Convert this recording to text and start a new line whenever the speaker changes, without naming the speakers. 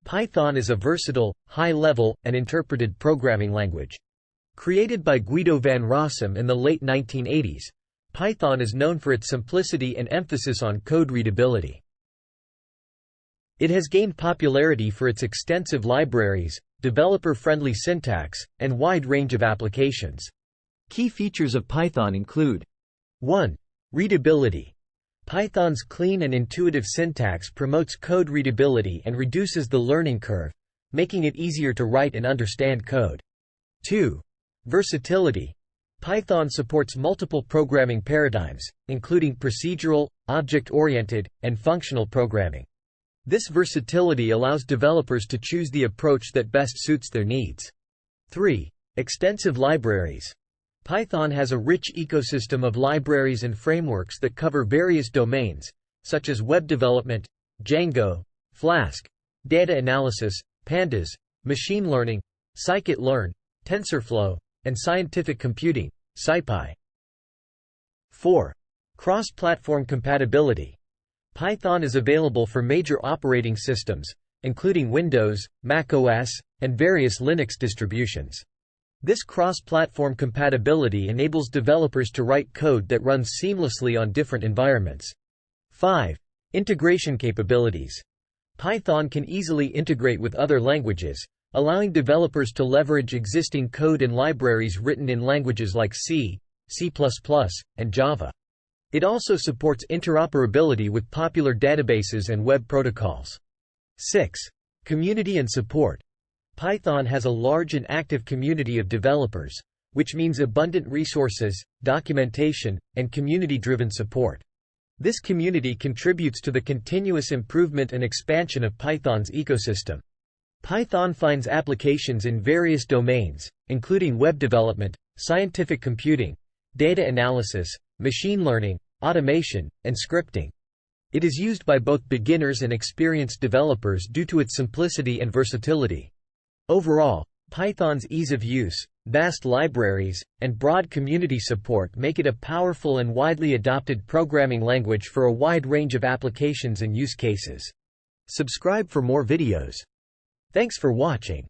Python is a versatile, high-level, and interpreted programming language. Created by Guido van Rossum in the late 1980s, Python is known for its simplicity and emphasis on code readability. It has gained popularity for its extensive libraries, developer-friendly syntax, and wide range of applications. Key features of Python include 1. Readability. Python's clean and intuitive syntax promotes code readability and reduces the learning curve, making it easier to write and understand code. 2. Versatility. Python supports multiple programming paradigms, including procedural, object-oriented, and functional programming. This versatility allows developers to choose the approach that best suits their needs. 3. Extensive libraries. Python has a rich ecosystem of libraries and frameworks that cover various domains, such as web development, Django, Flask, data analysis, pandas, machine learning, scikit-learn, TensorFlow, and scientific computing, SciPy. 4. Cross-platform compatibility. Python is available for major operating systems, including Windows, macOS, and various Linux distributions. This cross-platform compatibility enables developers to write code that runs seamlessly on different environments. 5. Integration capabilities. Python can easily integrate with other languages, allowing developers to leverage existing code and libraries written in languages like C, C++, and Java. It also supports interoperability with popular databases and web protocols. 6. Community and support. Python has a large and active community of developers, which means abundant resources, documentation, and community-driven support. This community contributes to the continuous improvement and expansion of Python's ecosystem. Python finds applications in various domains, including web development, scientific computing, data analysis, machine learning, automation, and scripting. It is used by both beginners and experienced developers due to its simplicity and versatility. Overall, Python's ease of use, vast libraries, and broad community support make it a powerful and widely adopted programming language for a wide range of applications and use cases. Subscribe for more videos. Thanks for watching.